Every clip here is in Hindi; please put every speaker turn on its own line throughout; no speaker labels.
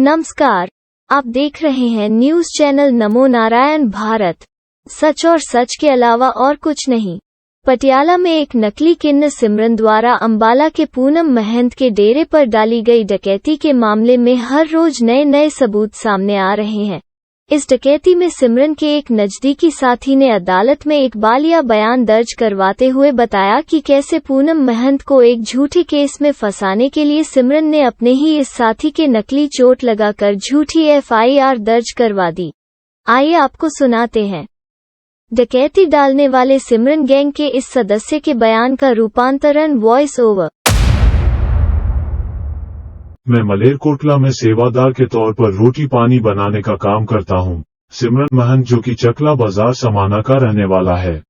नमस्कार, आप देख रहे हैं न्यूज चैनल नमो नारायण भारत। सच और सच के अलावा और कुछ नहीं। पटियाला में एक नकली किन्न सिमरन द्वारा अंबाला के पूनम महंत के डेरे पर डाली गई डकैती के मामले में हर रोज नए नए सबूत सामने आ रहे हैं। इस डकैती में सिमरन के एक नजदीकी साथी ने अदालत में एक बालिया बयान दर्ज करवाते हुए बताया कि कैसे पूनम महंत को एक झूठे केस में फंसाने के लिए सिमरन ने अपने ही इस साथी के नकली चोट लगाकर झूठी FIR दर्ज करवा दी। आइए आपको सुनाते हैं डकैती डालने वाले सिमरन गैंग के इस सदस्य के बयान का रूपांतरण वॉइस ओवर।
मैं मलेरकोटला में सेवादार के तौर पर रोटी पानी बनाने का काम करता हूं। सिमरन महंत जो कि चकला बाजार समाना का रहने वाला है।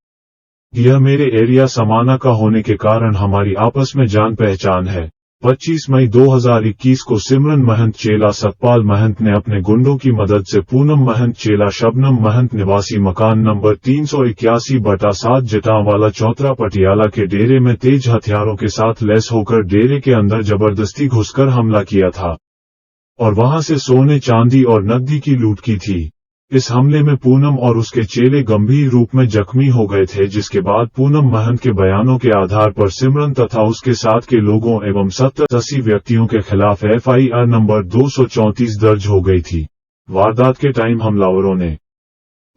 यह मेरे एरिया समाना का होने के कारण हमारी आपस में जान पहचान है। 25 मई 2021 को सिमरन महंत चेला सतपाल महंत ने अपने गुंडों की मदद से पूनम महंत चेला शबनम महंत निवासी मकान नंबर 381/7 जटांवाला चौतरा पटियाला के डेरे में तेज हथियारों के साथ लैस होकर डेरे के अंदर जबरदस्ती घुसकर हमला किया था और वहां से सोने चांदी और नकदी की लूट की थी। इस हमले में पूनम और उसके चेले गंभीर रूप में जख्मी हो गए थे, जिसके बाद पूनम महंत के बयानों के आधार पर सिमरन तथा उसके साथ के लोगों एवं 70-80 व्यक्तियों के खिलाफ FIR नंबर 234 दर्ज हो गई थी। वारदात के टाइम हमलावरों ने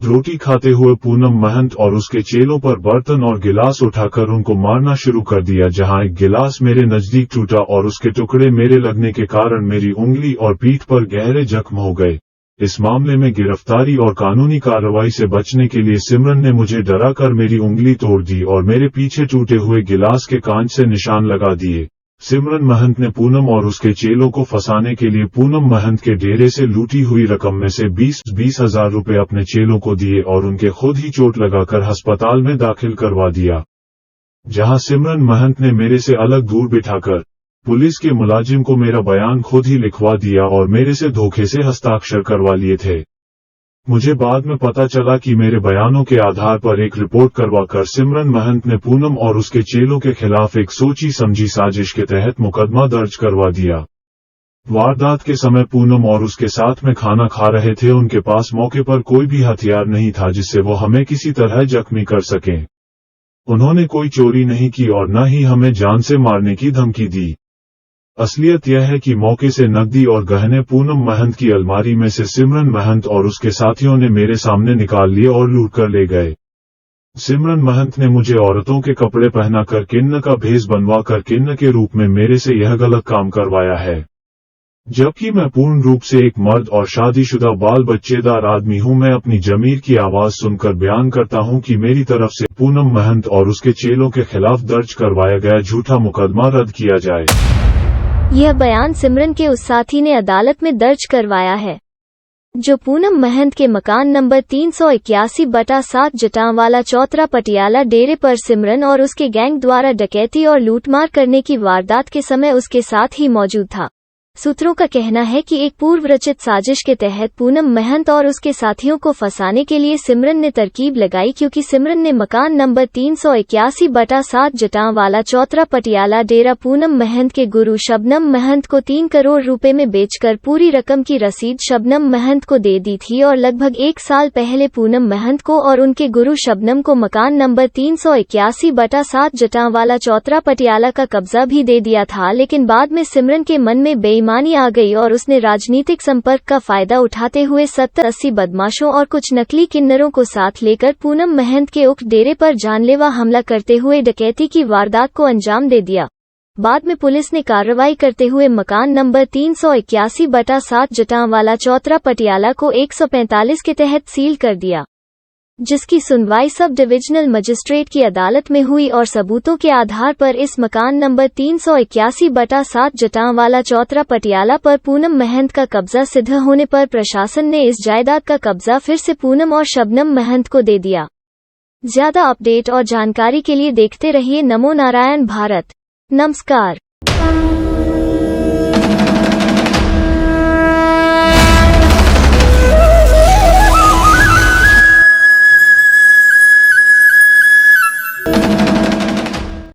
रोटी खाते हुए पूनम महंत और उसके चेलों पर बर्तन और गिलास उठाकर उनको मारना शुरू कर दिया, जहां एक गिलास मेरे नजदीक टूटा और उसके टुकड़े मेरे लगने के कारण मेरी उंगली और पीठ पर गहरे जख्म हो गए। इस मामले में गिरफ्तारी और कानूनी कार्रवाई से बचने के लिए सिमरन ने मुझे डराकर मेरी उंगली तोड़ दी और मेरे पीछे टूटे हुए गिलास के कांच से निशान लगा दिए। सिमरन महंत ने पूनम और उसके चेलों को फंसाने के लिए पूनम महंत के डेरे से लूटी हुई रकम में से 20 हजार रुपए अपने चेलों को दिए और उनके खुद ही चोट लगाकर अस्पताल में दाखिल करवा दिया, जहां सिमरन महंत ने मेरे से अलग दूर बिठाकर पुलिस के मुलाजिम को मेरा बयान खुद ही लिखवा दिया और मेरे से धोखे से हस्ताक्षर करवा लिए थे। मुझे बाद में पता चला कि मेरे बयानों के आधार पर एक रिपोर्ट करवाकर सिमरन महंत ने पूनम और उसके चेलों के खिलाफ एक सोची समझी साजिश के तहत मुकदमा दर्ज करवा दिया। वारदात के समय पूनम और उसके साथ में खाना खा रहे थे। उनके पास मौके पर कोई भी हथियार नहीं था जिससे वो हमें किसी तरह जख्मी कर सकें। उन्होंने कोई चोरी नहीं की और न ही हमें जान से मारने की धमकी दी। असलियत यह है कि मौके से नकदी और गहने पूनम महंत की अलमारी में से सिमरन महंत और उसके साथियों ने मेरे सामने निकाल लिए और लूट कर ले गए। सिमरन महंत ने मुझे औरतों के कपड़े पहनाकर किन्न का भेष बनवा कर किन्न के रूप में मेरे से यह गलत काम करवाया है, जबकि मैं पूर्ण रूप से एक मर्द और शादीशुदा बाल बच्चेदार आदमी हूं। मैं अपनी जमीर की आवाज सुनकर बयान करता हूं कि मेरी तरफ से पूनम महंत और उसके चेलों के खिलाफ दर्ज करवाया गया झूठा मुकदमा रद्द किया जाए।
यह बयान सिमरन के उस साथी ने अदालत में दर्ज करवाया है जो पूनम महंत के मकान नंबर 381/7 जटांवाला चौतरा पटियाला डेरे पर सिमरन और उसके गैंग द्वारा डकैती और लूटमार करने की वारदात के समय उसके साथ ही मौजूद था। सूत्रों का कहना है कि एक पूर्व रचित साजिश के तहत पूनम महंत और उसके साथियों को फंसाने के लिए सिमरन ने तरकीब लगाई, क्योंकि सिमरन ने मकान नंबर 381/7 जटांवाला चौतरा पटियाला डेरा पूनम महंत के गुरु शबनम महंत को 3 करोड़ रुपए में बेचकर पूरी रकम की रसीद शबनम महंत को दे दी थी और लगभग 1 साल पहले पूनम महंत को और उनके गुरु शबनम को मकान नंबर 381/7 जटांवाला चौतरा पटियाला का कब्जा भी दे दिया था। लेकिन बाद में सिमरन के मन में बेईमानी आ गई और उसने राजनीतिक संपर्क का फायदा उठाते हुए 70-80 बदमाशों और कुछ नकली किन्नरों को साथ लेकर पूनम महंत के उक्त डेरे पर जानलेवा हमला करते हुए डकैती की वारदात को अंजाम दे दिया। बाद में पुलिस ने कार्रवाई करते हुए मकान नंबर 381/7 जटांवाला चौतरा पटियाला को 145 के तहत सील कर दिया, जिसकी सुनवाई सब डिविजनल मजिस्ट्रेट की अदालत में हुई और सबूतों के आधार पर इस मकान नंबर 381/7 जटांवाला चौतरा पटियाला पर पूनम महंत का कब्जा सिद्ध होने पर प्रशासन ने इस जायदाद का कब्जा फिर से पूनम और शबनम महंत को दे दिया। ज्यादा अपडेट और जानकारी के लिए देखते रहिए नमो नारायण भारत। नमस्कार।